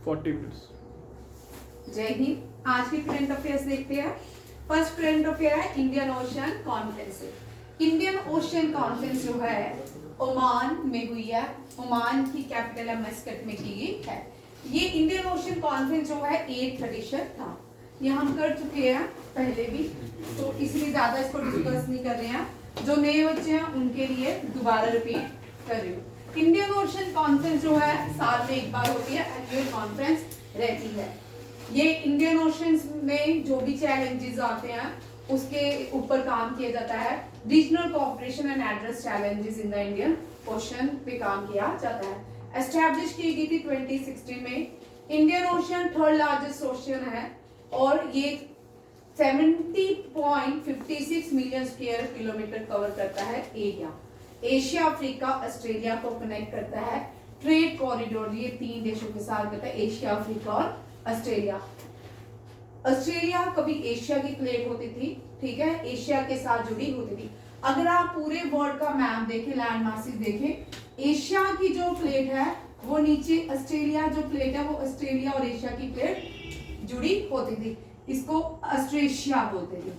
40 minutes. जय हिंद। आज के करंट अफेयर्स देखते हैं। फर्स्ट करंट अफेयर है Indian ocean conference. Indian ocean conference जो है ओमान में हुई है। ओमान की कैपिटल है मस्कट में की गई है। ये इंडियन ओशन कॉन्फ्रेंस जो है 8th एडिशन था। ये हम कर चुके हैं पहले भी, तो इसलिए ज्यादा इसको डिस्कस नहीं कर रहे हैं। जो नए बच्चे हैं उनके लिए दोबारा रिपीट कर रही हूँ। इंडियन ओशन कॉन्फ्रेंस जो है साल में एक बार होती है, एनुअल कॉन्फ्रेंस रहती है। ये इंडियन ओशन में जो भी चैलेंजेस आते हैं उसके ऊपर काम किया जाता है। Regional cooperation and address challenges in the Indian ocean पे काम किया जाता है। एस्टैब्लिश की गई थी 2016 में। Indian ocean third largest ocean है और ये 70.56 मिलियन स्क्वायर किलोमीटर कवर करता है एरिया। एशिया, अफ्रीका, ऑस्ट्रेलिया को कनेक्ट करता है। ट्रेड कॉरिडोर ये 3 देशों के साथ करता है, एशिया, अफ्रीका और ऑस्ट्रेलिया। ऑस्ट्रेलिया कभी एशिया की प्लेट होती थी, ठीक है, एशिया के साथ जुड़ी होती थी। अगर आप पूरे वर्ल्ड का मैप देखें, लैंड मासेस देखें, एशिया की जो प्लेट है वो नीचे, ऑस्ट्रेलिया जो प्लेट है वो ऑस्ट्रेलिया और एशिया की प्लेट जुड़ी होती थी। इसको ऑस्ट्रेशिया बोलते थे,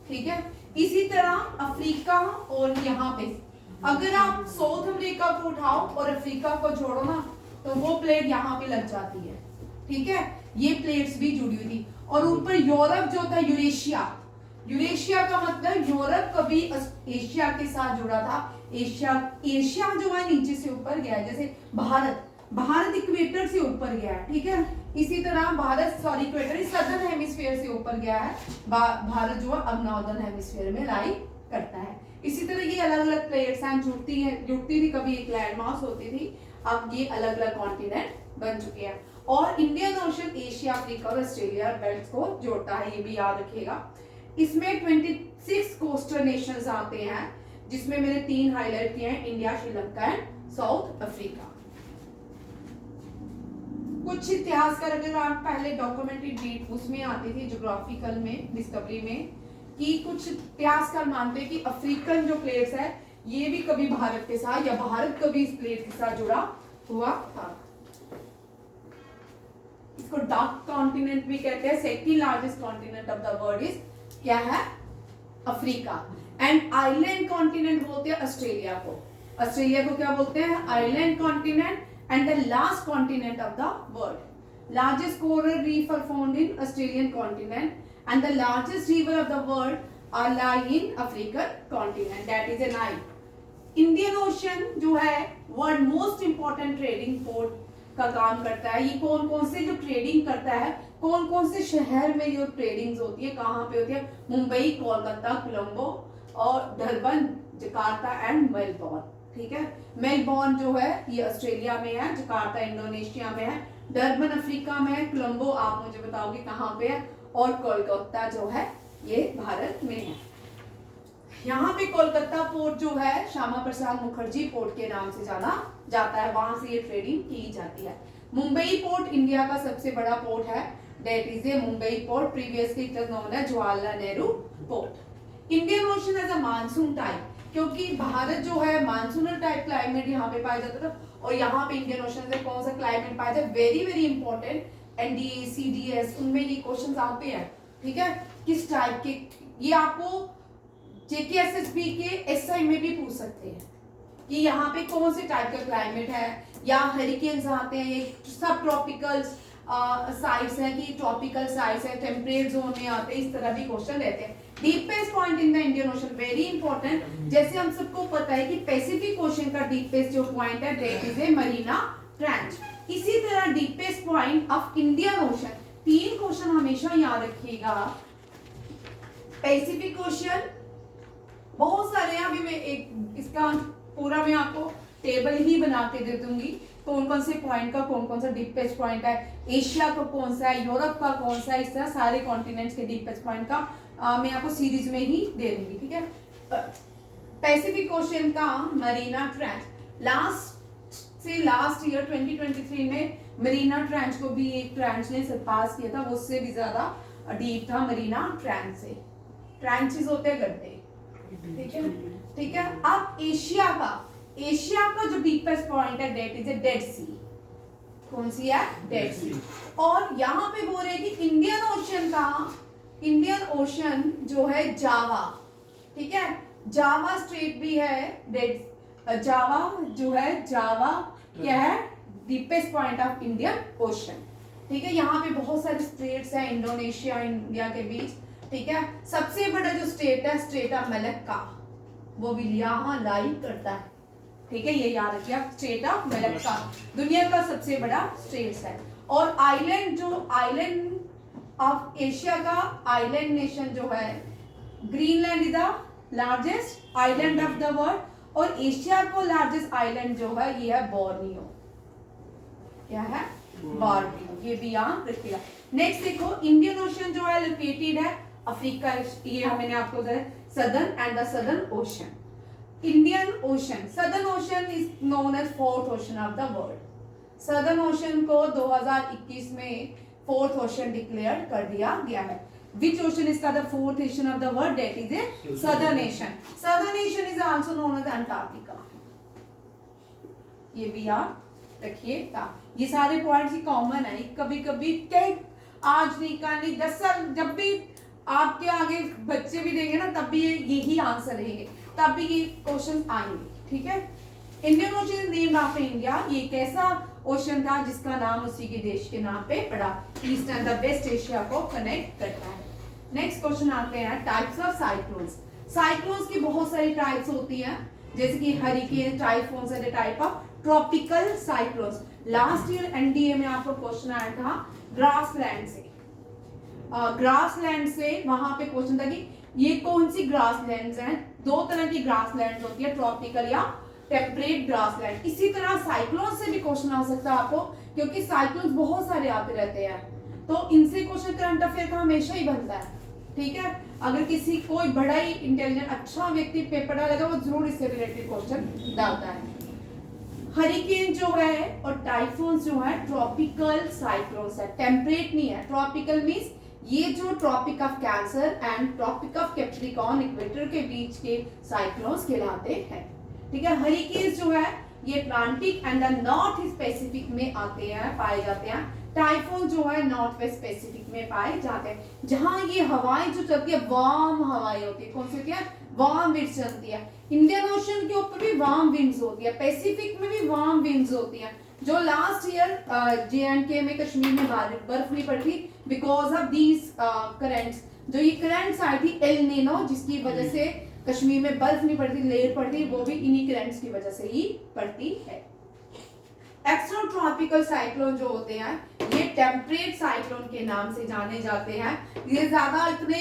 ठीक है। इसी तरह अफ्रीका और यहाँ पे अगर आप साउथ अमेरिका को उठाओ और अफ्रीका को छोड़ो ना तो वो प्लेट यहाँ पे लग जाती है, ठीक है। ये प्लेट्स भी जुड़ी हुई थी। और ऊपर यूरोप जो था, यूरेशिया, यूरेशिया का मतलब यूरोप कभी एशिया के साथ जुड़ा था। एशिया जो है नीचे से ऊपर गया है, जैसे भारत इक्वेटर से ऊपर गया है, ठीक है। इसी तरह इक्वेटर सदर्न हेमिस्फीयर से ऊपर गया है। भारत जो है अब नॉर्दर्न हेमिस्फीयर में लाई करता है। इसी तरह ये अलग अलग प्लेट्स हैं, जुड़ती थी, कभी एक लैंड मास होती थी, अब ये अलग अलग कॉन्टिनेंट बन चुके हैं। और इंडियन ओशन एशिया, अफ्रीका और ऑस्ट्रेलिया बेल्ट को जोड़ता है, ये भी याद रखिएगा। इसमें 26 कोस्टल नेशंस आते हैं, जिसमें मैंने 3 हाईलाइट किए हैं, India, Sri Lanka and south Africa. कुछ इतिहास का अगर आप पहले डॉक्यूमेंट्री डेट उसमें आती थी, ज्योग्राफिकल में, डिस्कवरी में, कि कुछ इतिहासकार मानते हैं कि अफ्रीकन जो प्लेट्स है ये भी कभी भारत के साथ या भारत कभी इस प्लेट के साथ जुड़ा हुआ था। इसको डार्क कॉन्टिनेंट भी कहते हैं। Second largest continent of the world is क्या है? अफ्रीका। एंड आइलैंड कॉन्टिनेंट बोलते हैं ऑस्ट्रेलिया को। ऑस्ट्रेलिया को क्या बोलते हैं? Island continent. And the last continent of the world. Largest coral reef are found in Australian continent and the largest river of the world are lie in African continent, that is a Nile. Indian Ocean जो है world most important trading port का काम करता है। ये कौन कौन से जो ट्रेडिंग करता है, कौन कौन से शहर में जो ट्रेडिंग होती है, कहाँ पे होती है? मुंबई, कोलकाता, कोलंबो और डरबन, जकार्ता एंड मेलबोर्न, ठीक है। मेलबोर्न जो है ये ऑस्ट्रेलिया में है, जकार्ता इंडोनेशिया में है, डरबन अफ्रीका में है, कोलंबो आप मुझे बताओगे कहाँ पे है, और कोलकाता जो है ये भारत में है। यहाँ पे कोलकाता पोर्ट जो है श्यामा प्रसाद मुखर्जी पोर्ट के नाम से जाना जाता है, वहां से ये ट्रेडिंग की जाती है। मुंबई पोर्ट इंडिया का सबसे बड़ा पोर्ट है, that is a Mumbai port, previously it was known as Jawaharlal Nehru port. Indian ocean as a monsoon type, क्योंकि भारत जो है मानसूनल टाइप क्लाइमेट यहाँ पे पाया जाता था, और यहाँ पे इंडियन ओशन से कौन सा क्लाइमेट पाया जाता है? Very very important. NDA, CDS, उनमें ये क्वेश्चंस आते हैं, ठीक है। किस टाइप के, ये आपको जेकेएसएसबी के एसआई में भी पूछ सकते हैं कि यहाँ पे कौन से टाइप का क्लाइमेट है, या हरिकेन्स आते हैं, ये सब ट्रॉपिकल साइट्स हैं कि ट्रॉपिकल साइट्स है, टेम्परेट जोन में आते हैं, इस तरह भी क्वेश्चन रहते हैं। Deepest point in the Indian ocean, very important. जैसे हम सबको पता है कि पैसिफिक ओशन का डीपेस्ट जो पॉइंट है that is A Marina trench. इसी तरह deepest point of Indian ocean, 3 question हमेशा याद रखिएगा। पैसिफिक ओशन बहुत सारे हैं, अभी मैं एक इसका पूरा मैं आपको टेबल ही बना के दे दूंगी, कौन कौन से पॉइंट का कौन कौन सा डीपेस्ट पॉइंट है, एशिया का कौन सा है, यूरोप का कौन सा है, इस तरह सारे कॉन्टिनेंट्स के डीपेस्ट पॉइंट का मैं आपको सीरीज में ही दे दूंगी, ठीक है। पैसिफिक ओशन का मरीना ट्रेंच, लास्ट ईयर 2023 में मरीना ट्रेंच को भी एक ट्रेंच ने सरपास किया था, वो उससे भी ज्यादा डीप था मरीना ट्रेंच से। ट्रेंचेस होते हैं गड्ढे, ठीक है, ठीक है। अब एशिया का जो डीपेस्ट पॉइंट है दैट इज ए डेड सी। कौन सी है? डेड सी। और यहाँ पे बोल रहे हैं कि इंडियन ओशन का, इंडियन ओशन जो है जावा, ठीक है, जावा स्ट्रेट भी है, डेड जावा जो है, जावा क्या है? Deepest point of Indian ocean, ठीक है। यहाँ पे बहुत सारे स्टेट्स हैं इंडोनेशिया इंडिया के बीच, ठीक है। सबसे बड़ा जो स्टेट है स्टेट ऑफ मलक्का, वो भी यहाँ लाई करता है, ठीक है, ये याद रखिए आप, स्टेट ऑफ मलक्का दुनिया का सबसे बड़ा स्टेट है। और आइलैंड, जो आइलैंड ऑफ एशिया का आइलैंड नेशन जो है, Greenland is the largest island of the world, और एशिया को लार्जेस्ट आइलैंड जो है ये है बोर्नियो, क्या है? बोर्नियो, ये भी यहाँ रखिएगा। नेक्स्ट देखो, इंडियन ओशन जो है लोकेटेड है अफ्रीका, ये मैंने आपको southern and the southern ocean. Indian ocean, southern ocean is known as fourth ocean of the world. Southern ocean को 2021 में फोर्थ ओशन डिक्लेयर कर दिया गया है। Which ocean is the fourth ocean of the world? That is a southern ocean. Southern ocean is also known as Antarctica. ये भी याद रखिएगा। ये सारे पॉइंट्स ही कॉमन है, कभी कभी कई आज नहीं कल नहीं 10 साल जब भी आपके आगे बच्चे भी देंगे ना, तब भी यही आंसर रहेंगे, तब भी ये क्वेश्चन आएंगे, ठीक है। Indian ocean named after India, ये कैसा ओशन था जिसका नाम उसी के देश के नाम पे पड़ा, east and the west Asia को कनेक्ट करता है। नेक्स्ट क्वेश्चन आते हैं, टाइप्स ऑफ साइक्लोन्स। साइक्लोन्स की बहुत सारी टाइप्स होती हैं, जैसे कि hurricane, typhoons and type of tropical cyclones. Last year NDA में आपको क्वेश्चन आया था ग्रासलैंड से, ग्रासलैंड से वहां पे क्वेश्चन था कि ये कौन सी ग्रासलैंड्स हैं। दो तरह की ग्रासलैंड्स होती है, ट्रॉपिकल या टेम्परेट ग्रासलैंड। इसी तरह साइक्लोन से भी क्वेश्चन आ सकता है आपको, क्योंकि साइक्लोन बहुत सारे आते रहते हैं, तो इनसे क्वेश्चन करंट अफेयर का हमेशा ही बनता है, ठीक है। अगर किसी कोई बड़ा ही इंटेलिजेंट अच्छा व्यक्ति पेपर डालेगा, वो जरूर इससे रिलेटेड क्वेश्चन डालता है। हरिकेन जो है और टाइफून जो है ट्रॉपिकल साइक्लोन्स है, टेम्परेट नहीं है। ट्रॉपिकल मींस ये जो tropic of cancer and tropic of capricorn equator के बीच के साइक्लोन्स कहलाते हैं, ठीक है। हरिकेन जो है ये Atlantic and the north east Pacific में आते हैं, पाए जाते हैं। टाइफून जो है नॉर्थ वेस्ट पैसिफिक में पाए जाते हैं, जहां ये हवाएं जो चलती है वार्म हवाएं होती है। कौन सी होती है? वार्म विंड्स चलती है। इंडियन ओशन के ऊपर भी वार्म विंड्स होती है, पैसिफिक में भी वार्म विंड्स होती हैं। जो लास्ट ईयर जे&के में कश्मीर में बर्फ नहीं पड़ी थी बिकॉज ऑफ दीज करंट्स। जो ये करंट्स आई थी एल नीनो, जिसकी वजह से कश्मीर में बर्फ नहीं पड़ती, लेयर पड़ती, वो भी इन्हीं करंट्स की वजह से ही पड़ती है। एक्स्ट्रा ट्रॉपिकल साइक्लोन जो होते हैं ये टेम्परेट साइक्लोन के नाम से जाने जाते हैं। ये ज्यादा इतने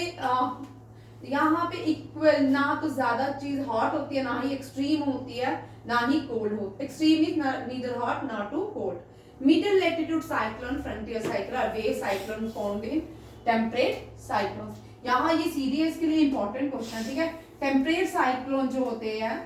यहाँ पे इक्वल, ना तो ज्यादा चीज हॉट होती है, ना ही एक्सट्रीम होती है, ना ही कोल्ड होती। Extreme is neither hot not too cold. Middle latitude cyclone, frontier cyclone, wave cyclone found in temperate cyclone. यहाँ ये सीडीएस के लिए इंपॉर्टेंट क्वेश्चन, ठीक है। टेम्परेट साइक्लोन जो होते हैं,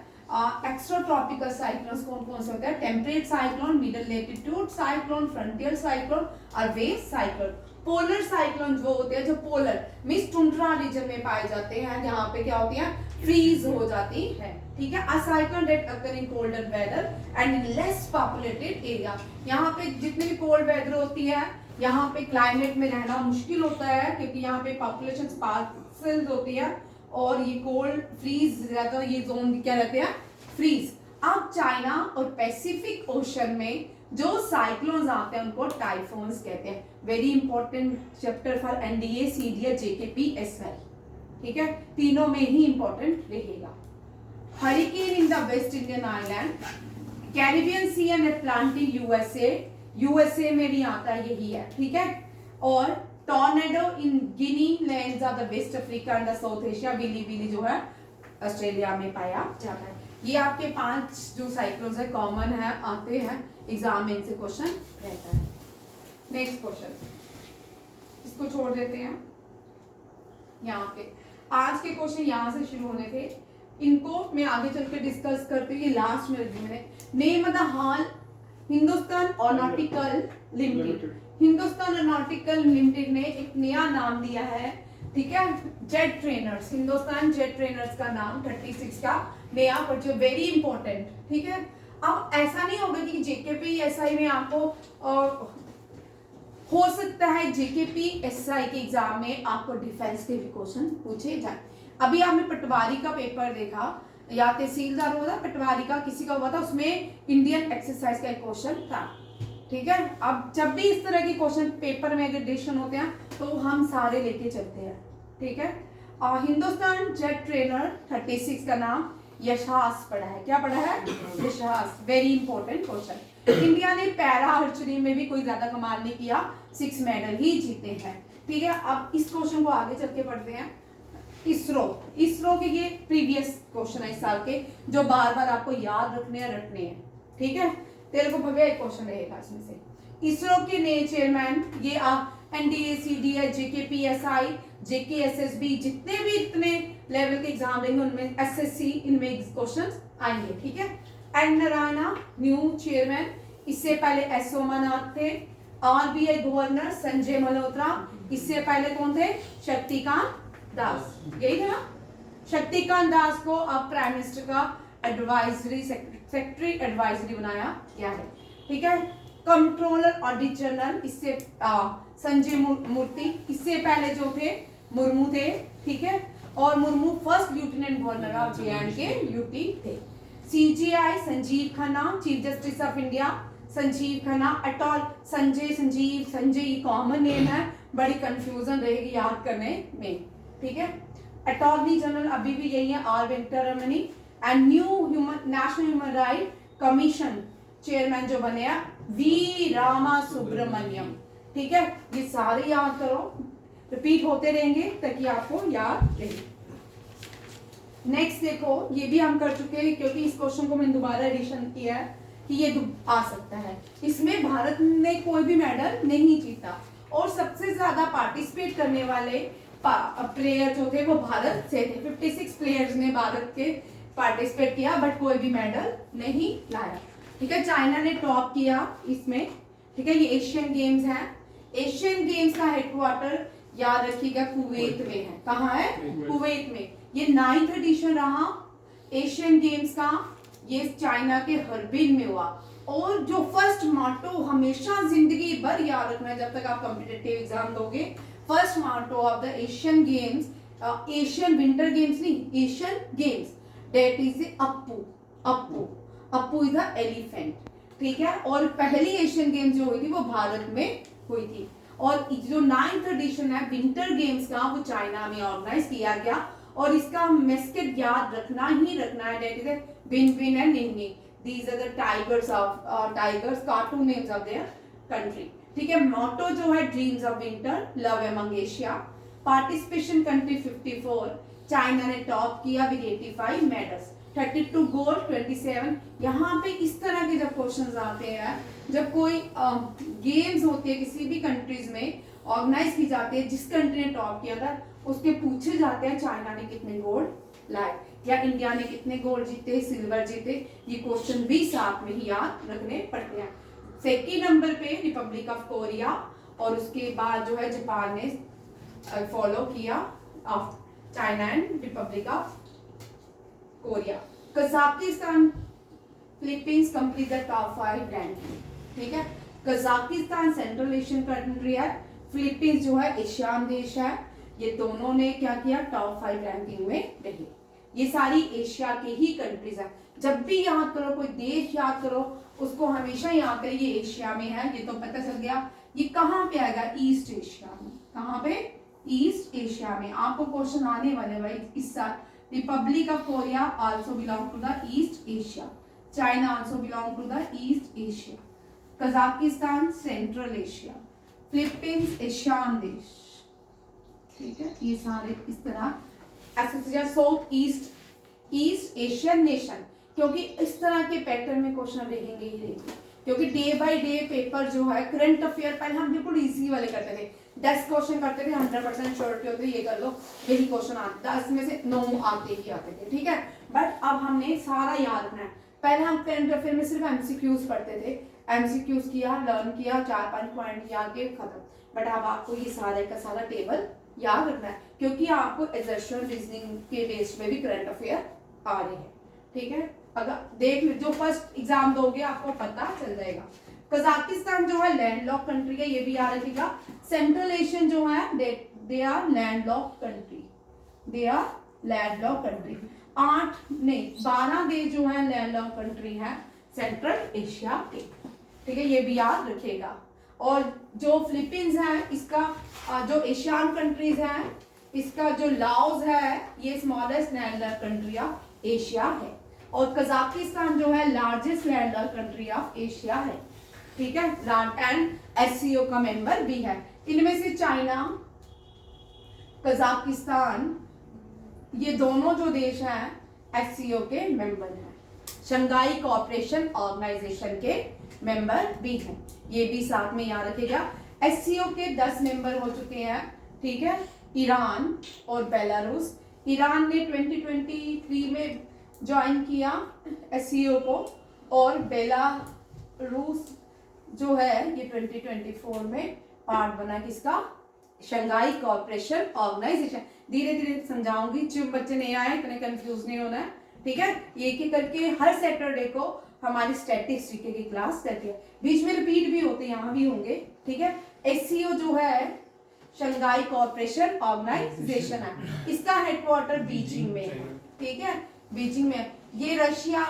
एक्स्ट्रा ट्रॉपिकल साइक्लोन कौन कौन से होते हैं? Temperate cyclone, middle latitude cyclone, frontier cyclone और वेव साइक्लोन। पोलर साइक्लोन जो होते हैं, जो पोलर मींस टुंड्रा रीजन में पाए जाते हैं, यहाँ पे क्या होती है? फ्रीज हो जाती है, ठीक है। A cyclone that occur in colder weather and in less populated area. यहाँ पे जितनी भी कोल्ड वेदर होती है, यहाँ पे क्लाइमेट में रहना मुश्किल होता है, क्योंकि यहाँ पे पॉपुलेशन स्पार्सल्स होती है और ये कोल्ड फ्रीज ज्यादा, ये जोन क्या रहते हैं? फ्रीज। अब चाइना और पैसिफिक ओशन में जो साइक्लोन्स आते हैं उनको टाइफून्स कहते हैं। Very important chapter for NDA, CDA, JKP, SY, ठीक है, तीनों में ही इंपॉर्टेंट रहेगा। Hurricane in the West Indian island, Caribbean sea and Atlantic USA में भी आता है, यही है, ठीक है। और tornado in Guinea lands of the West Africa and the South Asia, willy जो है ऑस्ट्रेलिया में पाया जाता है। ये आपके 5 जो साइक्लोन्स है कॉमन है, आते हैं एग्जाम में, इनसे क्वेश्चन रहता है। नेक्स्ट क्वेश्चन, इसको छोड़ देते हैं। यहाँ पे आज के क्वेश्चन यहाँ से शुरू होने थे, इनको मैं आगे चल के डिस्कस करती हूँ। ये लास्ट में रखी मैंने। Name the hall Hindustan aeronautical limited. Hindustan aeronautical limited ने एक नया नाम दिया है, ठीक है, jet trainers. Hindustan jet trainers का नाम 36 का नया, पर जो वेरी इंपॉर्टेंट, ठीक है। अब ऐसा नहीं होगा कि जेकेपी एसआई में आपको हो सकता है जेकेपी एसआई के एग्जाम में आपको डिफेंस के भी क्वेश्चन पूछे जाए। अभी आपने पटवारी का पेपर देखा या तहसीलदार हुआ था, पटवारी का किसी का हुआ था, उसमें इंडियन एक्सरसाइज का एक क्वेश्चन था। ठीक है, अब जब भी इस तरह के क्वेश्चन पेपर में एडिशन होते हैं तो हम सारे लेके चलते हैं। ठीक है, हिंदुस्तान जेट ट्रेनर 36 का नाम यशास पढ़ा है। क्या पढ़ा है? यशास। Very important question. इंडिया ने पैरा आर्चरी में भी कोई ज्यादा कमाल नहीं किया, 6 मेडल ही जीते हैं। ठीक है, अब इस क्वेश्चन को आगे चल के पढ़ते हैं। इसरो के ये प्रीवियस क्वेश्चन है इस साल के, जो बार बार आपको याद रखने हैं। ठीक है, तेरे को भव्य एक क्वेश्चन रहेगा इसमें से। इसरो के नए चेयरमैन, ये एनडीए, सीडीए, जेकेपीएसआई, जेकेएसएसबी, जितने भी इतने लेवल के एग्जाम रहेंगे उनमें, एसएससी, इनमें क्वेश्चन आएंगे। ठीक है, एन नारायणा न्यू चेयरमैन, इससे पहले एस सोमनाथ थे। आरबीआई गवर्नर संजय मल्होत्रा, इससे पहले कौन थे? शक्तिकांत दास, यही था ना। शक्तिकांत दास को अब प्राइम मिनिस्टर का एडवाइजरी सेक्रेटरी एडवाइजरी बनाया गया है। ठीक है, कंट्रोलर ऑडिट जनरल, इससे संजय मूर्ति, इससे पहले जो थे मुर्मू थे। ठीक है, और Murmu first lieutenant governor of J and K UT थे। CJI Sanjiv Khanna, chief justice of India Sanjiv Khanna. अटॉल संजय कॉमन नेम है, बड़ी कंफ्यूजन रहेगी याद करने में। ठीक है, अटॉर्नी जनरल अभी भी यही है, R Venkataramani. And new national human right commission chairman जो बने हैं वी रामा सुब्रमण्यम। ठीक है, ये सारे याद करो, रिपीट होते रहेंगे ताकि आपको याद रहे। नेक्स्ट देखो, ये भी हम कर चुके हैं क्योंकि इस क्वेश्चन को मैंने दोबारा एडिशन किया है कि ये आ सकता है। इसमें भारत ने कोई भी मेडल नहीं जीता और सबसे ज्यादा पार्टिसिपेट करने वाले प्लेयर जो थे वो भारत से थे। 56 प्लेयर्स ने भारत के पार्टिसिपेट किया बट कोई भी मेडल नहीं लाया। ठीक है, चाइना ने टॉप किया इसमें। ठीक है, ये एशियन गेम्स है। एशियन गेम्स का हेडक्वार्टर याद रखिएगा कुवैत में है। कहाँ है? कुवैत में। ये 9th एडिशन रहा एशियन गेम्स का, ये चाइना के हर्बिन में हुआ। और जो फर्स्ट मोटो हमेशा जिंदगी भर याद रखना है जब तक आप कॉम्पिटिटिव एग्जाम दोगे, first motto of the Asian games, Asian winter games नहीं, Asian games, that is Appu. Appu is the elephant. ठीक है, और पहली एशियन गेम्स जो हुई थी वो भारत में हुई थी। और जो 9th एडिशन है विंटर गेम्स का वो चाइना में ऑर्गेनाइज किया गया और इसका मेस्केट याद रखना ही रखना है, that is Bin and Ningni. These are the tigers cartoon names of their country. ठीक है, मोटो जो है dreams of winter, love among Asia. Participation country 54, China ने टॉप किया विद 85 मेडल्स, 32 गोल्ड 27। यहाँ पे इस तरह के जब क्वेश्चंस आते हैं, जब कोई गेम्स होती है किसी भी कंट्रीज में ऑर्गेनाइज की जाती है, जिस कंट्री ने टॉप किया था उसके पूछे जाते हैं चाइना ने कितने गोल्ड लाए या इंडिया ने कितने गोल्ड जीते, सिल्वर जीते। ये क्वेश्चन भी साथ में ही याद रखने पड़ते हैं। सेकेंड नंबर पे रिपब्लिक ऑफ कोरिया और उसके बाद जो है जापान ने फॉलो किया of China and Republic of Korea. Kazakhstan, Philippines complete the top 5 ranking. ठीक है, कजाकिस्तान सेंट्रल एशियन कंट्री है, फिलीपींस जो है एशियान देश है। ये दोनों ने क्या किया? टॉप 5 रैंकिंग में रही। ये सारी एशिया के ही कंट्रीज है। जब भी याद करो कोई देश याद करो उसको हमेशा याद करें ये एशिया में है, ये तो पता चल गया। ये कहाँ पे आएगा? ईस्ट एशिया में। कहाँ पे? ईस्ट एशिया में। आपको क्वेश्चन आने वाले भाई इस साल। Republic of Korea also belong to the East Asia, China also belong to the East Asia, Kazakhstan Central Asia, Philippines ASEAN देश। ठीक है, ये सारे इस तरह साउथ ईस्ट एशियन नेशन, क्योंकि इस तरह के पैटर्न में क्वेश्चन रहेंगे ही रहेंगे। क्योंकि डे बाय डे पेपर जो है करंट अफेयर पहले हम बिल्कुल इजी वाले करते थे, 10 क्वेश्चन करते थे, 100% श्योरिटी होती ये कर लो यही क्वेश्चन आते, 10 में से 9 आते ही आते थे। ठीक है, बट अब हमने सारा याद रखना है। पहले हम करंट अफेयर में सिर्फ एमसीक्यूज पढ़ते थे, एमसीक्यूज किया, लर्न किया, 4-5 पॉइंट याद के खत्म। बट अब आपको ये सारे का सारा टेबल याद रखना है क्योंकि आपको एजर्शन रीजनिंग के बेस पे भी करंट अफेयर आ रहे हैं। ठीक है, अगर देख जो फर्स्ट एग्जाम दोगे आपको पता चल जाएगा। कजाकिस्तान जो है लैंडलॉक कंट्री है, ये भी याद रखिएगा। सेंट्रल एशियन जो है they are landlock country, they are landlock country. 12 देश जो है लैंडलॉक कंट्री है सेंट्रल एशिया के, ठीक है, ये भी याद रखिएगा। और जो फिलीपींस है इसका जो एशियन कंट्रीज है, इसका जो लाओस है ये smallest landlock country of Asia है। और कजाकिस्तान जो है largest landlock country of Asia है, ठीक है, एंड एससीओ का मेंबर भी है। इनमें से चाइना, कजाकिस्तान, ये दोनों जो देश हैं एससीओ के मेंबर हैं, शंघाई कोऑपरेशन ऑर्गेनाइजेशन के मेंबर भी हैं, ये भी साथ में याद रखिएगा। एससीओ के 10 मेंबर हो चुके हैं, ठीक है, ईरान और बेलारूस। ईरान ने 2023 में ज्वाइन किया एससीओ को, और बेलारूस जो है ये 2024 में पार्ट बना किसका, शंघाई कोऑपरेशन ऑर्गेनाइजेशन। धीरे धीरे समझाऊंगी, जो बच्चे नहीं आए इतने कंफ्यूज नहीं होना है, ठीक है। एक करके हर सैटरडे को हमारी स्टैटिक्स जीके की क्लास रहती है, बीच में रिपीट भी होते हैं, यहाँ भी होंगे, ठीक है। एससीओ जो है शंघाई कोऑपरेशन ऑर्गेनाइजेशन है, इसका हेडक्वार्टर बीजिंग में है, ठीक है, बीजिंग में। ये रशिया,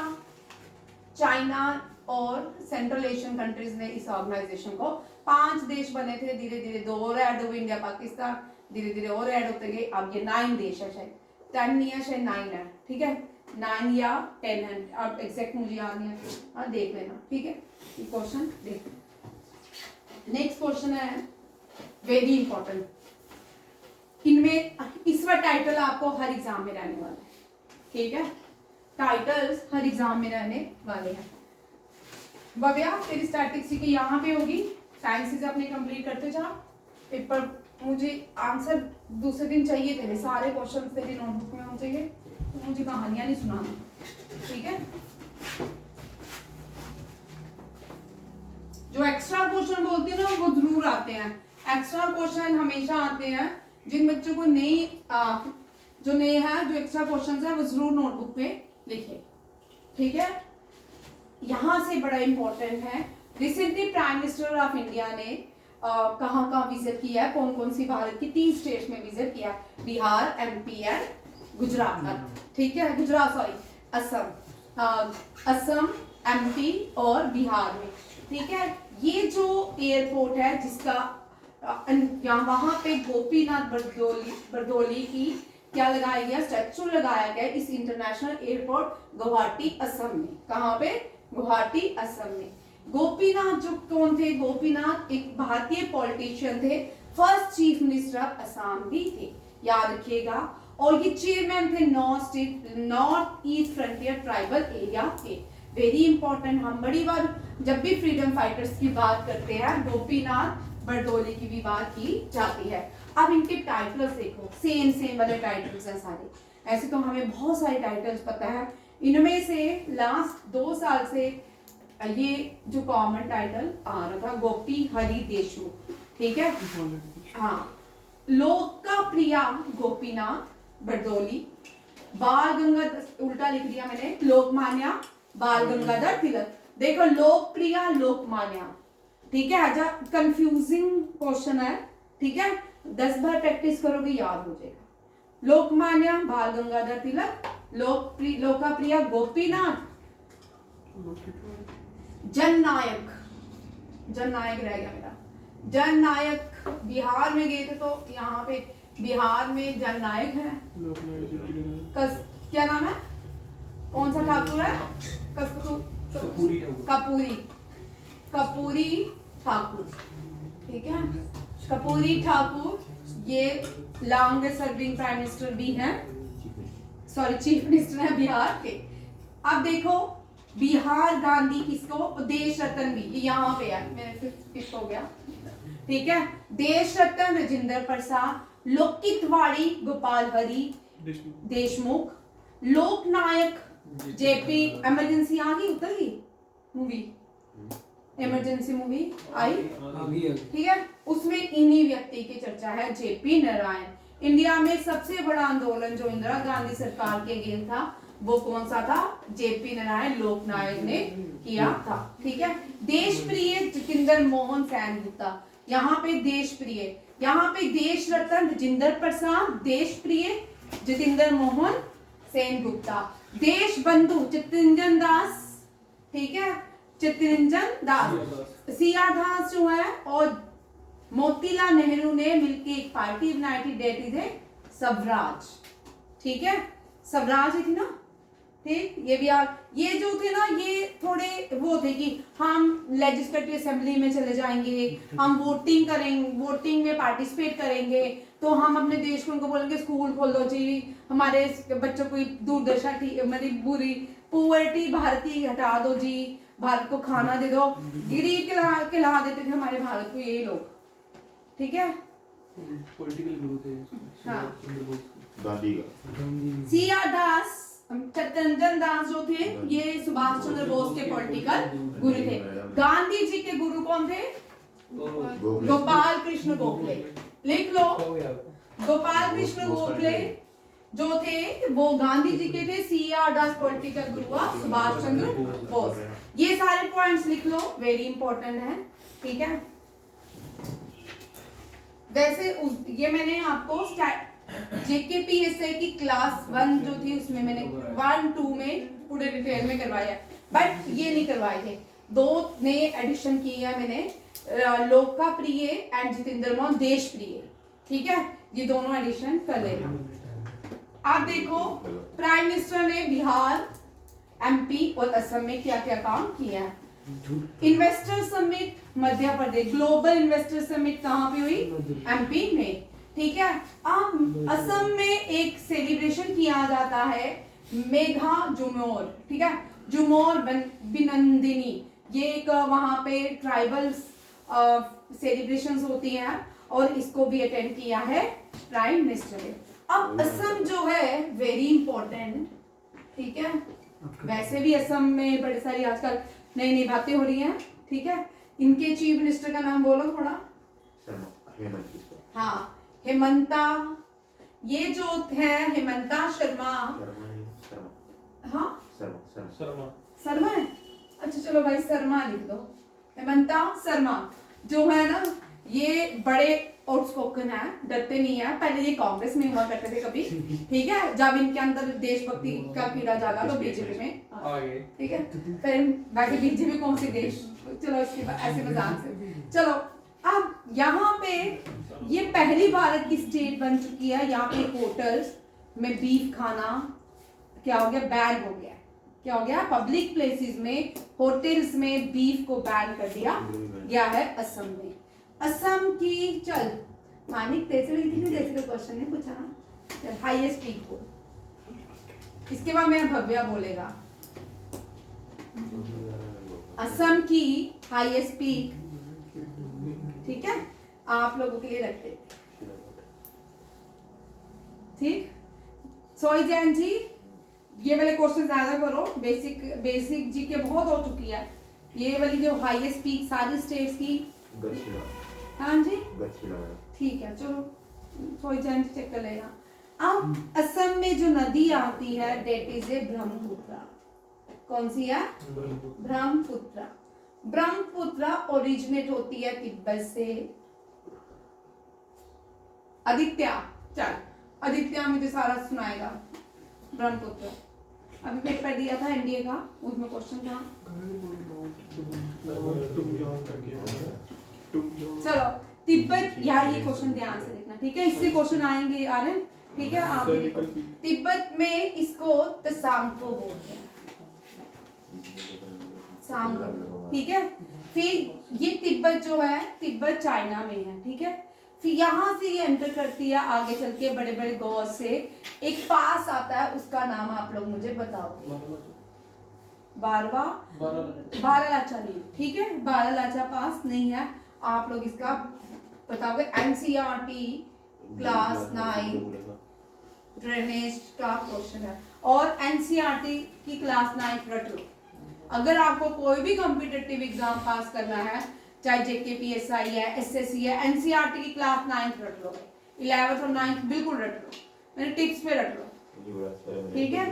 चाइना और सेंट्रल एशियन कंट्रीज ने इस ऑर्गेनाइजेशन को, 5 देश बने थे, धीरे धीरे 2 और ऐड हुए, इंडिया पाकिस्तान, धीरे धीरे और ऐड होते गए, अब ये 9 देश है, शायद 10 नहीं है, शायद 9 है, ठीक है, 9 या 10 है, अब एग्जैक्ट मुझे याद नहीं है, हाँ देख लेना, ठीक है। ये क्वेश्चन देख, नेक्स्ट क्वेश्चन है वेरी इंपॉर्टेंट, इनमें इस बार टाइटल आपको हर एग्जाम में रहने वाला है, ठीक है, टाइटल्स हर एग्जाम में रहने वाले हैं। भव्या तेरी स्टैटिक्स की यहाँ पे होगी, साइंसेस अपने कंप्लीट करते जा, पेपर मुझे आंसर दूसरे दिन चाहिए, तेरे सारे क्वेश्चन तेरी नोटबुक में होने चाहिए, तो मुझे कहानियां नहीं सुनाना, ठीक है। जो एक्स्ट्रा क्वेश्चन बोलती है ना वो जरूर आते हैं, एक्स्ट्रा क्वेश्चन हमेशा आते हैं, जिन बच्चों को नहीं जो नहीं है, जो एक्स्ट्रा क्वेश्चन है वो जरूर नोटबुक में लिखे, ठीक है। यहां से बड़ा इंपॉर्टेंट है, recently prime minister of India ने कहाँ कहाँ विजिट किया है, कौन कौन सी भारत की 3 स्टेट में विजिट किया, बिहार, एमपी एंड गुजरात, ठीक है, गुजरात सॉरी असम, एमपी और बिहार में, ठीक है। ये जो एयरपोर्ट है जिसका वहां पे गोपीनाथ बरदोली की क्या लगाया गया, स्टैचू लगाया गया इस इंटरनेशनल एयरपोर्ट गुवाहाटी असम में, कहाँ पे, गुवाहाटी असम में। गोपीनाथ जो कौन थे, गोपीनाथ एक भारतीय पॉलिटिशियन थे, first chief minister of Assam भी थे, याद रखिएगा। और ये चेयरमैन थे north east frontier tribal area के, वेरी इंपॉर्टेंट। हम बड़ी बार जब भी फ्रीडम फाइटर्स की बात करते हैं गोपीनाथ बरदोली की भी बात की जाती है। अब इनके टाइटल्स देखो, सेम वाले टाइटल्स हैं सारे, ऐसे तो हमें बहुत सारे टाइटल्स पता है, इनमें से लास्ट 2 साल से ये जो कॉमन टाइटल आ रहा था गोपी हरि देशमुख, ठीक है, हाँ, लोकप्रिय गोपीनाथ बरदोली, बाल गंगाधर, उल्टा लिख दिया मैंने, लोकमान्य बाल गंगाधर तिलक, देखो लोकप्रिय लोकमान्य, ठीक है, अच्छा कंफ्यूजिंग क्वेश्चन है, ठीक है, 10 बार प्रैक्टिस करोगे याद हो जाएगा। लोकमान्य बाल गंगाधर तिलक, लोकप्रिय गोपीनाथ, जननायक रह गया मेरा, जननायक बिहार में गए थे तो यहाँ पे बिहार में जननायक है, क्या नाम है, कौन सा ठाकुर है, कपूरी ठाकुर, ठीक है, कपूरी ठाकुर, ये लॉन्गेस्ट सर्विंग प्राइम मिनिस्टर भी हैं, सॉरी चीफ मिनिस्टर है बिहार के। अब देखो बिहार गांधी किसको, देश रत्न भी, ये यहाँ पे है, मेरे 5th हो गया, ठीक है, देश रत्न राजेंद्र प्रसाद, लोकितवाड़ी गोपाल हरि देशमुख, लोकनायक जेपी, इमरजेंसी आ गई, उतर गई मूवी, इमरजेंसी मूवी आई, ठीक है, उसमें इन्हीं व्यक्ति की चर्चा है, जेपी नारायण। इंडिया में सबसे बड़ा आंदोलन जो इंदिरा गांधी सरकार के अगेंस्ट था वो कौन सा था? जेपी नारायण लोकनायक ने किया था। ठीक है, देश प्रिय जितेंद्र मोहन सेनगुप्ता, यहाँ पे देश प्रिय, यहाँ पे देश रत्न राजेंद्र प्रसाद, देश प्रिय जितेंद्र मोहन सेनगुप्ता, देश बंधु चित्तरंजन दास, ठीक है, चित्तरंजन दास, सिया दास जो है, और मोतीलाल नेहरू ने मिलकर एक पार्टी बनाई थी, डेट इज स्वराज। ठीक है, स्वराज थी ना, ठीक, ये भी ये जो थे ना, ये थोड़े वो थे कि हम लेजिस्लेटिव असेंबली में चले जाएंगे, हम वोटिंग करेंगे, वोटिंग में पार्टिसिपेट करेंगे, तो हम अपने देश को उनको बोलेंगे स्कूल खोल दो जी, हमारे बच्चों को दुर्दशा थी, हमारी बुरी पुअर्टी भारत की हटा दो जी, भारत को खाना दे दो, गरीब खिला देते थे हमारे भारत को ये लोग। ठीक है, पॉलिटिकल गुरु थे। हाँ, गांधी सिया दास, चित्तरंजन दास जो थे, ये सुभाष चंद्र बोस के पॉलिटिकल गुरु थे। गांधी जी के गुरु कौन थे? गोपाल कृष्ण गोखले। लिख लो, गोपाल कृष्ण गोखले जो थे वो गांधी जी के थे। सिया दास पॉलिटिकल गुरु हुआ सुभाष चंद्र बोस। ये सारे पॉइंट्स लिख लो, वेरी इंपॉर्टेंट है। ठीक है, वैसे ये मैंने आपको जेकेपीएसआई की क्लास 1 जो थी उसमें मैंने 1-2 में पूरे डिटेल में करवाया, बट ये नहीं करवाए थे। 2 नए एडिशन किए हैं मैंने, लोका प्रिय एंड जितेंद्र मोहन देश प्रिय। ठीक है, ये दोनों एडिशन कर लेना। आप देखो, प्राइम मिनिस्टर ने बिहार, एमपी और असम में क्या क्या काम किया है। Investor summit Madhya Pradesh, global investor summit कहाँ पे हुई? एमपी में। ठीक है, अब असम में एक सेलिब्रेशन किया जाता है मेघा जुमोर। ठीक है, जुमोर बिनंदिनी, ये एक वहां पे ट्राइबल सेलिब्रेशंस होती हैं और इसको भी अटेंड किया है प्राइम मिनिस्टर ने। अब असम जो है वेरी इंपॉर्टेंट। ठीक है, वैसे भी असम में बड़ी सारी आजकल नई नई बातें हो रही हैं। ठीक है, इनके चीफ मिनिस्टर का नाम बोलो थोड़ा। हाँ, हेमंता, ये जो है हेमंता शर्मा। हाँ, शर्मा है, अच्छा चलो भाई शर्मा लिख दो। हेमंता शर्मा जो है ना, ये बड़े आउटस्पोकन है, डरते नहीं है। पहले ये कांग्रेस में हुआ करते थे कभी। ठीक है, जब इनके अंदर देशभक्ति का कीड़ा जागा तो बीजेपी में आ गए। ठीक है, फिर बाकी बीजेपी कौन सी देश, चलो इसके बाद ऐसे मजाक से। चलो, अब यहाँ पे ये पहली भारत की स्टेट बन चुकी है। यहाँ पे होटल्स में बीफ खाना क्या हो गया? बैन हो गया। क्या हो गया? पब्लिक प्लेसेस में, होटल्स में बीफ को बैन कर दिया गया है असम में। असम की, चल मानिक तेरे जैसे क्वेश्चन ने पूछा ना, चल हाईएस्ट पीक को, इसके बाद मेरा भव्या बोलेगा। असम की हाईएस्ट पीक, ठीक है, आप लोगों के लिए रखते। ठीक, सोई जैन जी, ये वाले क्वेश्चन ज्यादा करो, बेसिक जी के बहुत हो चुकी है। ये वाली जो हाईएस्ट पीक सारी स्टेट्स की, हाँ जी ठीक है, चलो सोई जैन चेक कर लेना। अब असम में जो नदी आती है डेट इज ए ब्रह्मपुत्र। कौन सी है? ब्रह्मपुत्र। ब्रह्मपुत्र ओरिजिनेट होती है तिब्बत से। आदित्य, चल आदित्य मुझे सारा सुनाएगा। ब्रह्मपुत्र अभी पेपर दिया था एनडीए का, उसमें क्वेश्चन था। चलो तिब्बत, यार ये क्वेश्चन ध्यान से देखना, ठीक है, इससे क्वेश्चन आएंगे आ रहे हैं। ठीक है, आप तिब्बत में इसको तसांगपो बोलते हैं, सांगो। ठीक है, फिर ये तिब्बत जो है, तिब्बत चाइना में है। ठीक है, फिर यहाँ से ये एंटर करती है, आगे चल के बड़े बड़े गौर से एक पास आता है, उसका नाम आप लोग मुझे बताओ। बारालाचा नहीं, ठीक है, बारालाचा पास नहीं है, आप लोग इसका बताओगे। एनसीईआरटी क्लास 9 ड्रेनेज का क्वेश्चन है, और एनसीईआरटी की क्लास 9 रट लो। अगर आपको कोई भी कॉम्पिटिटिव एग्जाम पास करना है, चाहे जेकेपीएसआई है, एसएससी है, एनसीईआरटी की क्लास 9 रट लो, 11th और 9th बिल्कुल रट लो, मेरे टिप्स पे रट लो। ठीक है,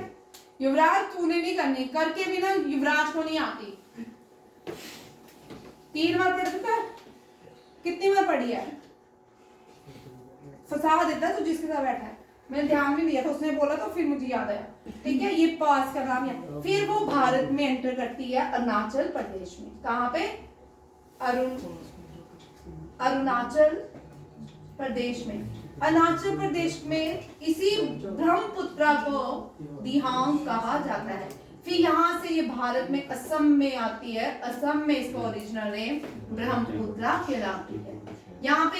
युवराज तूने नहीं करनी, करके भी ना युवराज को नहीं आती। 3 बार पढ़ चुका है, कितनी बार पढ़ी है? फंसा देता है तू जिसके साथ बैठा है। मैंने ध्यान भी दिया था, उसने बोला तो फिर मुझे याद आया। ठीक है, ये पास का नाम है। फिर वो भारत में एंटर करती है अरुणाचल प्रदेश में। कहाँ पे? अरुणाचल प्रदेश में। अरुणाचल प्रदेश में इसी ब्रह्मपुत्रा को दिहांग कहा जाता है। फिर यहाँ से ये भारत में असम में आती है। असम में इसका ओरिजिनल नेम ब्रह्मपुत्रा कहलाती है। यहाँ पे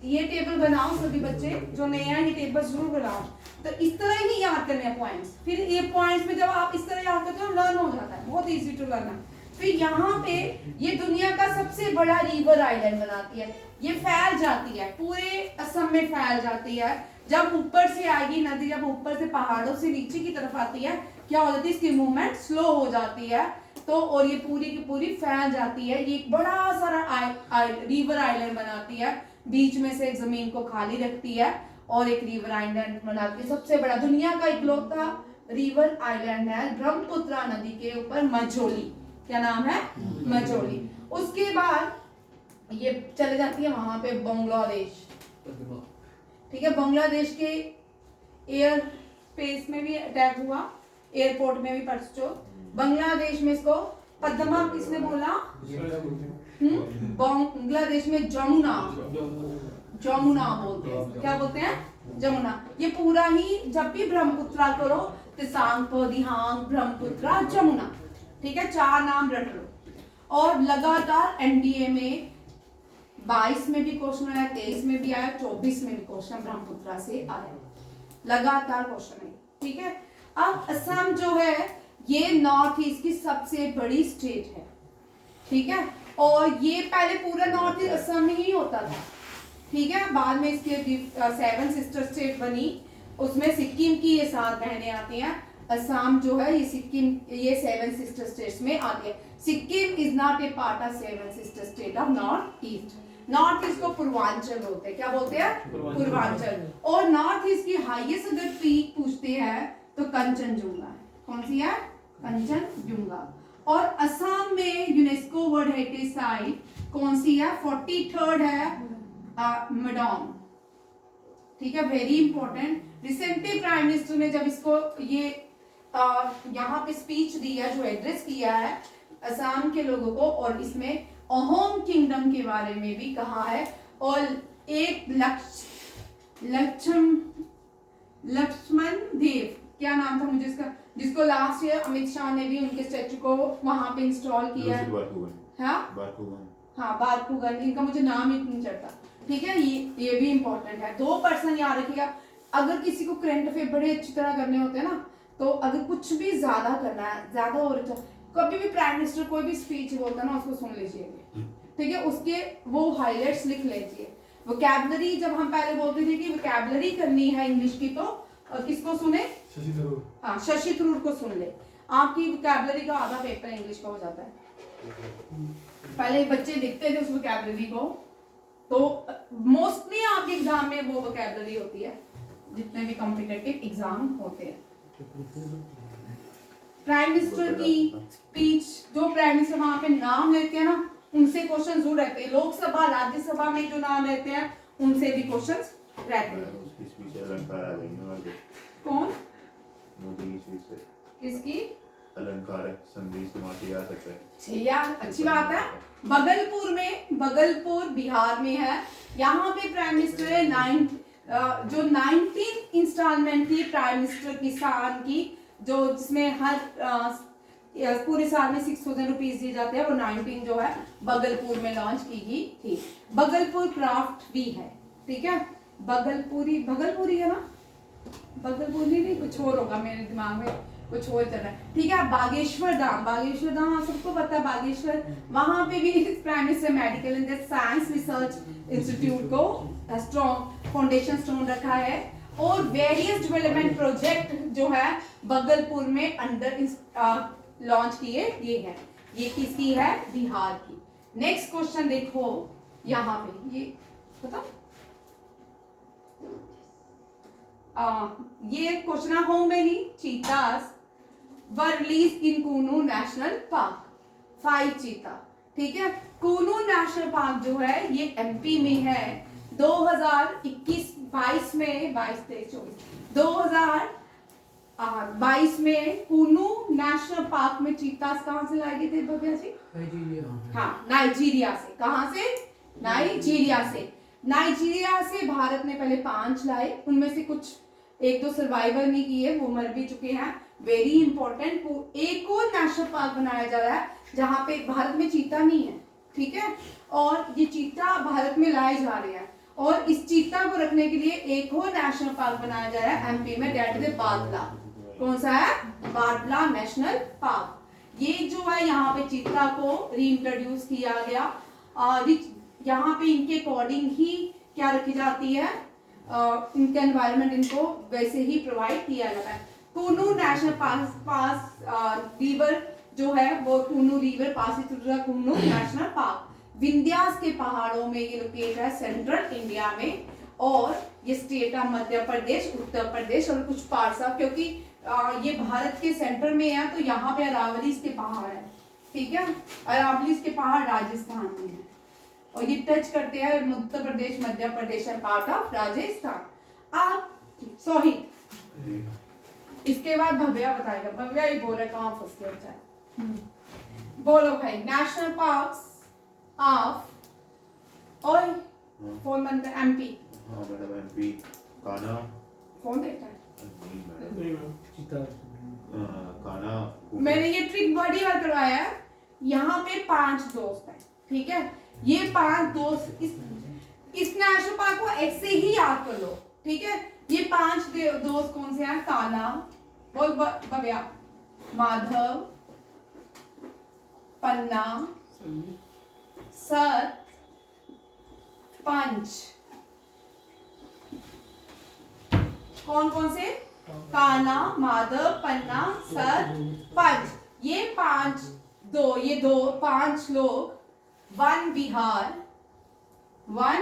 ये टेबल बनाओ सभी बच्चे जो नए हैं, ये टेबल जरूर बनाओ। तो इस तरह ही याद करने हैं पॉइंट्स। फिर ये पॉइंट्स में जब आप इस तरह याद करते हो लर्न हो जाता है, बहुत इजी टू लर्न। फिर यहाँ पे ये दुनिया का सबसे बड़ा रिवर आइलैंड बनाती है। ये फैल जाती है, पूरे असम में फैल जाती है। जब ऊपर से आएगी नदी, जब ऊपर से पहाड़ों से नीचे की तरफ आती है, क्या हो जाती है? इसकी मूवमेंट स्लो हो जाती है। तो और ये पूरी की पूरी फैल जाती है। ये एक बड़ा सारा रिवर आइलैंड बनाती है। बीच में से जमीन को खाली रखती है और एक रिवर आइलैंड बनाती है। सबसे बड़ा दुनिया का इकलौता रिवर आइलैंड है ब्रह्मपुत्रा नदी के ऊपर, मझोली। क्या नाम है? मझोली। उसके बाद ये चले जाती है वहां पे बांग्लादेश। ठीक है, बांग्लादेश के एयर स्पेस में भी अटैक हुआ, एयरपोर्ट में भी परसों। बांग्लादेश में इसको पद्मा किसने बोला? बांग्लादेश में जमुना बोलते हैं। क्या बोलते हैं? जमुना। ये पूरा ही जब भी ब्रह्मपुत्रा करो, दिसांग दिहांग ब्रह्मपुत्रा जमुना। ठीक है, 4 नाम रट लो। और लगातार एनडीए में 22 में भी क्वेश्चन आया, 23 में भी आया, 24 में भी क्वेश्चन ब्रह्मपुत्रा से आया। लगातार क्वेश्चन है। ठीक है, अब असम जो है ये नॉर्थ ईस्ट की सबसे बड़ी स्टेट है। ठीक है, और ये पहले पूरा नॉर्थ ईस्ट असम में ही होता था। ठीक है, बाद में इसके 7 सिस्टर स्टेट बनी, उसमें सिक्किम की ये 7 बहनें आती हैं। असम जो है ये सिक्किम, ये 7 सिस्टर स्टेट्स में आती है। Sikkim is not a part of 7 sister state of north east. North east को पूर्वांचल बोलते हैं। क्या बोलते हैं? पूर्वांचल। और नॉर्थ ईस्ट की हाईएस्ट अगर पीक पूछते हैं तो कंचनजुंगा है। कौन सी है? कंचनजुंगा। और असम में यूनेस्को वर्ल्ड हेरिटेज साइट कौन सी है? 43rd है मेडोंग। ठीक है, very important. Recently prime minister ने जब इसको ये यहाँ पे स्पीच दी है, जो एड्रेस किया है असम के लोगों को, और इसमें अहोम किंगडम के बारे में भी कहा है। और एक लक्ष्मण देव, क्या नाम था मुझे इसका, जिसको लास्ट ईयर अमित शाह ने भी उनके स्टैचू को वहां पे इंस्टॉल किया है। हाँ, बारकुगन। इनका मुझे नाम ही नहीं चढ़ता। ठीक है, ये भी इंपॉर्टेंट है। 2 पर्सन याद रखिएगा। अगर किसी को करंट अफेयर बड़े अच्छी तरह करने होते हैं ना, तो अगर कुछ भी ज्यादा करना है, ज्यादा और कभी भी प्राइम मिनिस्टर कोई भी स्पीच बोलता है ना, उसको सुन लीजिए। ठीक है, उसके वो हाईलाइट्स लिख लीजिए। वोकैबुलरी जब हम पहले बोलते थे कि वोकैबुलरी करनी है इंग्लिश की, तो किसको सुने? शशि थरूर। हाँ, शशि थरूर को सुन ले। आपकी वोकैबुलरी का आधा पेपर इंग्लिश का हो जाता है। पहले बच्चे लिखते थे उस वोकैबुलरी को, तो मोस्टली आपके एग्जाम में वो वोकैबुलरी होती है, जितने भी कॉम्पिटिटिव एग्जाम होते हैं। प्राइम मिनिस्टर की स्पीच, जो प्राइम मिनिस्टर वहां पे नाम लेते हैं ना, उनसे क्वेश्चन जरूर रहते हैं। लोकसभा, राज्यसभा में जो नाम लेते हैं उनसे भी क्वेश्चन रहते हैं। कौन? किसकी? अलंकार संधि समाधि आ सकता है। यार अच्छी बात है। बगलपुर बिहार में है। यहाँ पे प्राइम मिनिस्टर है जो 19 इंस्टॉलमेंट की प्राइम मिनिस्टर किसान की, जो जिसमें हर पूरे साल में 6000 रुपीज दिए जाते हैं, वो 19 जो है बगलपुर में लॉन्च की गई थी। बगलपुर क्राफ्ट भी है। ठीक है, बगलपुरी है ना? बगलपुरी नहीं, कुछ और होगा, मेरे दिमाग में कुछ और चल रहा है। ठीक है, बागेश्वर धाम आप सबको पता है। बागेश्वर, वहां पे भी prime minister medical and science research institute को स्ट्रॉन्ग फाउंडेशन स्टोन रखा है। और वेरियस डेवलपमेंट प्रोजेक्ट जो है बगलपुर में अंडर लॉन्च किए ये है। ये किसकी है? बिहार की। नेक्स्ट क्वेश्चन देखो यहाँ पे, ये पता ये क्वेश्चन होम में नहीं, चीतास वर रिलीज इन कूनू नेशनल पार्क। 5 चीता, ठीक है। कूनू नेशनल पार्क जो है ये एमपी में है। 2021-22 में 2022 में कूनू नेशनल पार्क में चीतास कहां से लाए गए थे भव्या जी? हाँ, नाइजीरिया से। कहां से? नाइजीरिया से। नाइजीरिया से भारत ने पहले 5 लाए, उनमें से कुछ 1-2 सर्वाइवल नहीं किए, वो मर भी चुके हैं। Very important. एक और नेशनल पार्क बनाया जा रहा है जहां पे भारत में चीता नहीं है, ठीक है, और ये चीता भारत में लाए जा रहे हैं। और इस चीता को रखने के लिए एक और नेशनल पार्क बनाया जा रहा है एमपी में, दैट इज बादला। कौन सा है? बादला नेशनल पार्क। ये जो है यहाँ पे चीता को रीइंट्रोड्यूस किया गया। यहाँ पे इनके अकॉर्डिंग ही क्या रखी जाती है, इनका एनवायरनमेंट इनको वैसे ही प्रोवाइड किया जाता है। कूनू नेशनल पास रिवर जो है वो कूनू रिवर पास कूनू नेशनल पार्क विंध्यास के पहाड़ों में ये लोकेट है, सेंट्रल इंडिया में। और ये स्टेट है मध्य प्रदेश, उत्तर प्रदेश और कुछ पार्ट्स ऑफ, क्योंकि ये भारत के सेंटर में है तो यहाँ पे अरावलीज के पहाड़ है, ठीक है। अरावलीज के पहाड़ राजस्थान में है और ये टच करते हैं उत्तर प्रदेश, मध्य प्रदेश और पार्ट ऑफ राजस्थान। आप सोहित, इसके बाद भव्या बताएगा। भव्या ही बोल रहा है कहाँ फंस गया बच्चा। बोलो भाई। नेशनल पार्क्स ऑफ और फोन बंद एमपी। हाँ मैडम, एमपी कान्हा। फोन देखता है? नहीं मैडम, चीता कान्हा। मैंने ये ट्रिक बड़ी बार करवाया है। यहाँ पे 5 दोस्त हैं, ठीक है। ये 5 दोस्त इस नेशनल पार्क को ऐसे ही याद कर लो, ठीक है। ये 5 दोस्त कौन से हैं? कान्हा, बोल भव्या, माधव, पन्ना, सत, पंच। कौन कौन से? कान्हा, माधव, पन्ना, सत, पंच। ये 5 लोग वन विहार में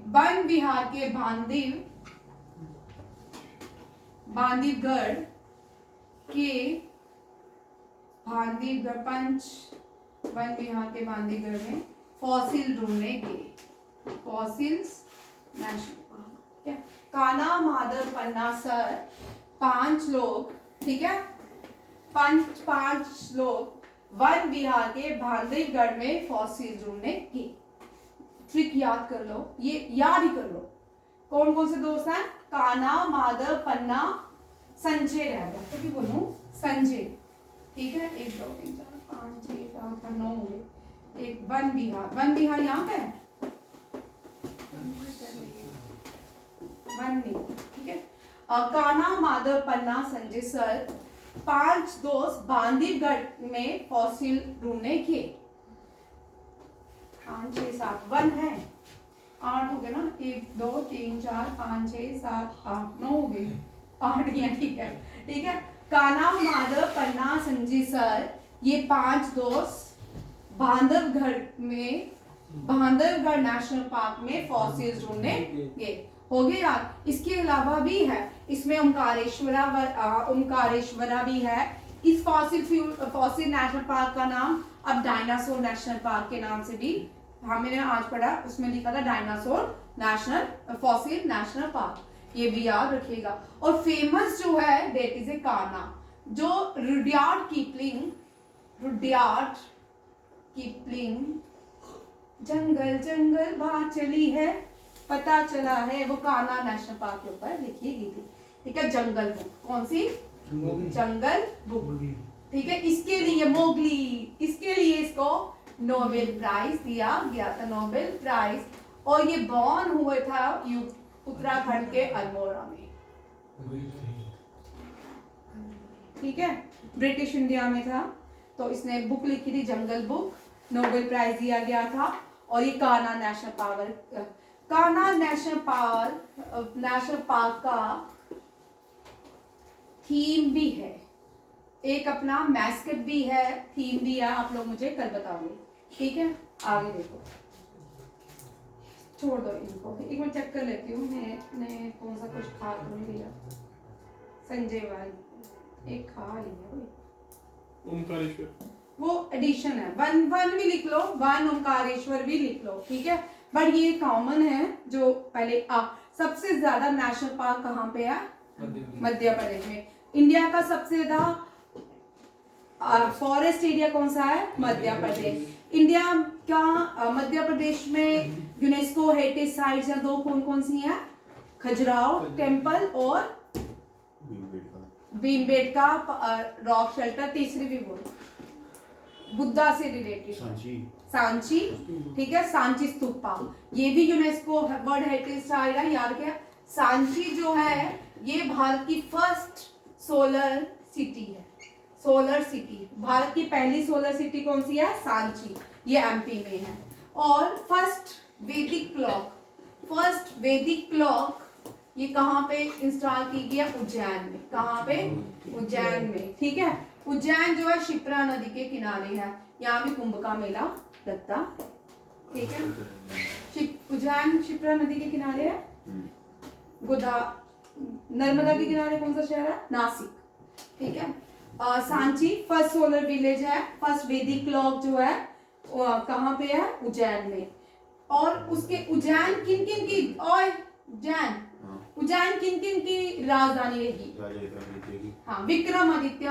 वन विहार के बांदीवगढ़ पंच वन विहार के बांदीवगढ़ में फॉसिल ढूंढने के फॉसिल्स नेशनल पार्क, ठीक है। कान्हा, माधव, पन्ना, सर 5 लोग, ठीक है। 5 लोग वन विहार के बांदीवगढ़ में फॉसिल ढूंढने की। ट्रिक याद कर लो, ये याद ही कर लो। कौन कौन से दोस्त हैं? कान्हा, माधव, पन्ना, संजय रह गया तो भी बोलूं संजय, ठीक है। 1 2 3 4 5 6 7 8 9 हुए। एक वन विहार यहाँ पे है, वन नहीं, ठीक है। कान्हा, माधव, पन्ना, संजय सर 5 दोस्त बांदीवगढ़ में फॉसिल ढूंढने के। 5 6 7 वन है, 8 हो गए ना। 1 2 3 4 5 6 7 8 9 हो गए, 8 ही है, ठीक है, ठीक है। कान्हा, माधव, पन्ना, संजय सर ये 5 दोस्त बांधवगढ़ नेशनल पार्क में फॉसिल्स ढूंढने गए। हो गए यार। इसके अलावा भी है इसमें ओमकारेश्वरा भी है। इस फॉसिल नेशनल पार्क का नाम अब डायनासोर नेशनल पार्क के नाम से भी हमने आज पढ़ा, उसमें लिखा था dinosaur national fossil national park, ये भी याद रखिएगा। और फेमस जो है दैट इज ए कान्हा, जो रुडयार्ड किपलिंग जंगल जंगल बात चली है पता चला है, वो कान्हा नेशनल पार्क के ऊपर लिखी गई थी, ठीक है। जंगल बुक, कौन सी? जंगल बुक, ठीक है। इसके लिए मोगली, इसके लिए इसको नोबेल प्राइज दिया गया था, नोबेल प्राइज। और ये बॉर्न हुआ था उत्तराखंड के अल्मोड़ा में, ठीक है। ब्रिटिश इंडिया में था तो इसने बुक लिखी थी जंगल बुक, नोबेल प्राइज दिया गया था। और ये कान्हा नेशनल पार्क का थीम भी है, एक अपना मैस्कट भी है, थीम भी है। आप लोग मुझे कल बताओगे, ठीक है। आगे देखो, छोड़ दो इनको, एक मिनट चेक कर लेती हूँ मैं कौन सा कुछ खा तो नहीं लिया। संजय भाई एक खा लिया कोई, ओमकारेश्वर वो एडिशन है। वन भी लिख लो, वन ओमकारेश्वर भी लिख लो, ठीक है। बट ये कॉमन है जो पहले सबसे ज्यादा नेशनल पार्क कहाँ पे है? मध्य प्रदेश में। इंडिया का सबसे ज्यादा फॉरेस्ट एरिया कौन सा है? मध्य प्रदेश। इंडिया का मध्य प्रदेश में यूनेस्को हेरिटेज साइट्स या दो कौन कौन सी हैं? खजुराहो टेम्पल और भीमबेटका रॉक शेल्टर। तीसरी भी बोलो, बुद्धा से रिलेटेड सांची, ठीक है, सांची स्तूपा, ये भी यूनेस्को वर्ल्ड हेरिटेज साइट है। याद क्या, सांची जो है ये भारत की फर्स्ट सोलर सिटी है। सोलर सिटी, भारत की पहली सोलर सिटी कौन सी है? सांची, ये एमपी में है। और फर्स्ट वैदिक क्लॉक ये कहाँ पे इंस्टॉल की गई है? उज्जैन में। कहाँ पे? उज्जैन में, ठीक है। उज्जैन जो है शिप्रा नदी के किनारे है, यहाँ भी कुंभ का मेला लगता, ठीक है। उज्जैन शिप्रा नदी के किनारे है। नर्मदा के किनारे कौन सा शहर है? नासिक, ठीक है। सांची फर्स्ट सोलर विलेज है। फर्स्ट वैदिक क्लॉक जो है कहाँ पे है? उज्जैन में। और उसके उज्जैन किन किन की राजधानी रहेगी? हाँ, विक्रमादित्य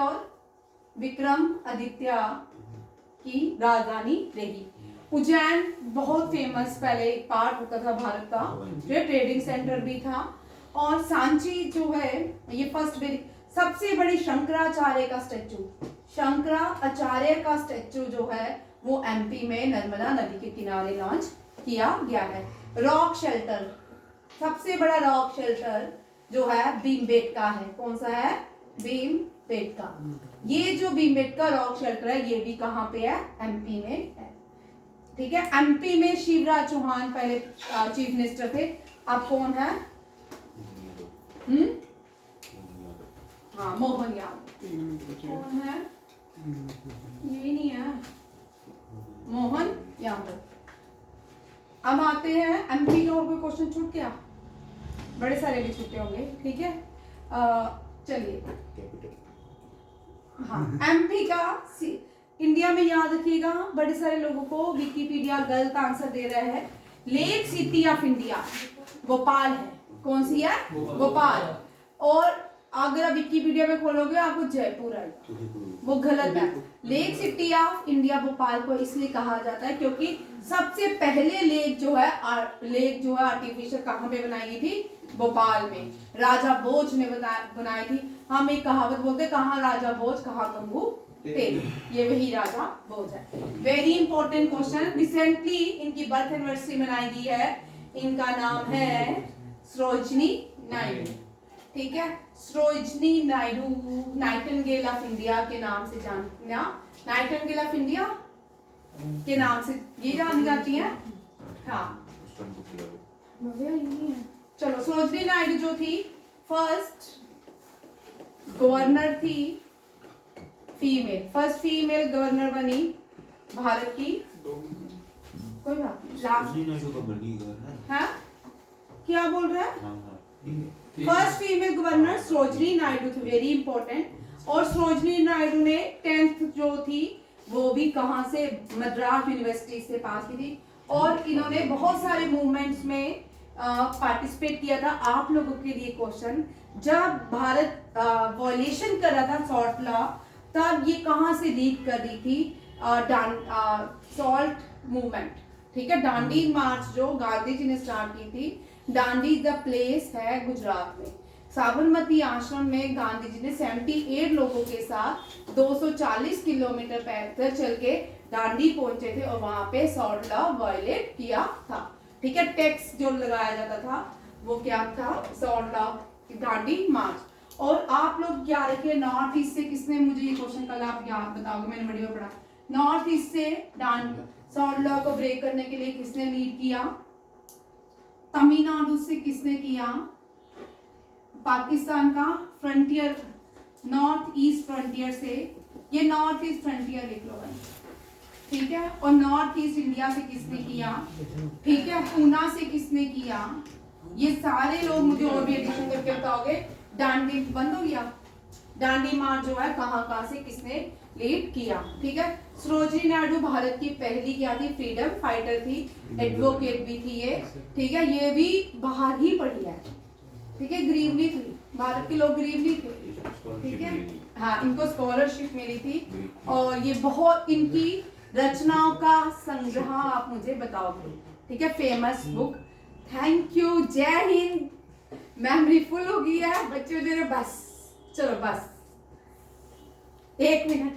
की राजधानी रही। उज्जैन बहुत फेमस पहले एक पार्ट होता था भारत का, जो ट्रेडिंग सेंटर भी था। और सांची जो है ये फर्स्ट सबसे बड़ी शंकराचार्य का स्टैचू जो है वो एमपी में नर्मदा नदी के किनारे लॉन्च किया गया है। रॉक शेल्टर, सबसे बड़ा रॉक शेल्टर जो है भीमबेटका है। कौन सा है? भीमबेटका। ये जो भीमबेटका रॉक शेल्टर है ये भी कहाँ पे है? एमपी में है, ठीक है। एमपी में शिवराज चौहान पहले चीफ मिनिस्टर थे। अब कौन है? हाँ, मोहन यादव। कौन है? ये नहीं है, मोहन यादव। अब आते हैं एमपी का। और कोई क्वेश्चन छूट गया? बड़े सारे भी छूटे होंगे, ठीक है। चलिए, हाँ, एमपी का इंडिया में याद रखिएगा। बड़े सारे लोगों को विकिपीडिया गलत आंसर दे रहा है। Lake city of India Bhopal है। कौन सी है? भोपाल। और अगर आप विकिपीडिया में खोलोगे आपको जयपुर आएगा, वो गलत है। Lake city of India Bhopal को इसलिए कहा जाता है क्योंकि सबसे पहले लेक जो है आर्टिफिशियल कहाँ पे बनाई गई थी? भोपाल में। राजा भोज ने बनाई थी। हम एक कहावत बोलते हैं, कहाँ राजा भोज कहाँ कंगू तेल, ये वही राजा भोज है। Very important question. रिसेंटली इनकी बर्थ एनिवर्सरी मनाई गई है। इनका नाम है सरोजिनी नायडू, ठीक है। Sarojini Naidu Nightingale of India के नाम से जाना, नाइटिंगेल ऑफ इंडिया के नाम से ये जानी जाती है। हाँ, चलो, सरोजिनी नायडू जो थी फर्स्ट गवर्नर थी, फर्स्ट फीमेल गवर्नर बनी भारत की। कोई बात नहीं, हाँ क्या बोल रहा है? First female governor Sarojini Naidu थी, वेरी इंपॉर्टेंट। और सरोजिनी नायडू ने 10th जो थी वो भी कहाँ से? मद्रास यूनिवर्सिटी से पास की थी। और इन्होंने बहुत सारे मूवमेंट्स में पार्टिसिपेट किया था। आप लोगों के लिए क्वेश्चन, जब भारत वॉयलेशन कर रहा था सॉल्ट लॉ, तब ये कहाँ से लीड कर रही थी? सॉल्ट मूवमेंट, ठीक है। दांडी मार्च जो गांधी जी ने स्टार्ट की थी। दांडी द प्लेस है गुजरात में। साबरमती आश्रम में गांधी जी ने 78 लोगों के साथ 240 किलोमीटर पैदल चल के दांडी पहुंचे थे और वहां पे सॉल्ट लॉ वायलेट किया था, ठीक है। टैक्स जो लगाया जाता था वो क्या था? सॉल्ट लॉ, दांडी मार्च। और आप लोग याद रखिए, नॉर्थ ईस्ट से किसने, मुझे ये क्वेश्चन कल आप याद बताओगे, मैंने वीडियो पढ़ा। नॉर्थ ईस्ट से सॉल्ट लॉ को ब्रेक करने के लिए किसने लीड किया? तमिलनाडु से किसने किया? पाकिस्तान का फ्रंटियर, नॉर्थ ईस्ट फ्रंटियर से, ये नॉर्थ ईस्ट फ्रंटियर लिख लो भाई, ठीक है, और नॉर्थ ईस्ट इंडिया से किसने किया, ठीक है, पूना से किसने किया, ये सारे लोग मुझे और भी एडिशन करके बताओगे। डांडी बंद हो गया, डांडी मार्च जो है कहाँ से किसने लीड किया, ठीक है। सरोजिनी नायडू भारत की पहली क्या थी, फ्रीडम फाइटर थी, एडवोकेट भी थी ये, ठीक है, ये भी बाहर ही पढ़ी है, ठीक है, गरीब नहीं थी, भारत के लोग गरीब नहीं थे, ठीक है, हाँ, इनको स्कॉलरशिप मिली थी, और ये बहुत इनकी रचनाओं का संग्रह आप मुझे बताओगे, ठीक है, फेमस बुक। थैंक यू, जय हिंद। मेमोरी फुल हो गई है बच्चों, बस चलो बस 1 मिनट।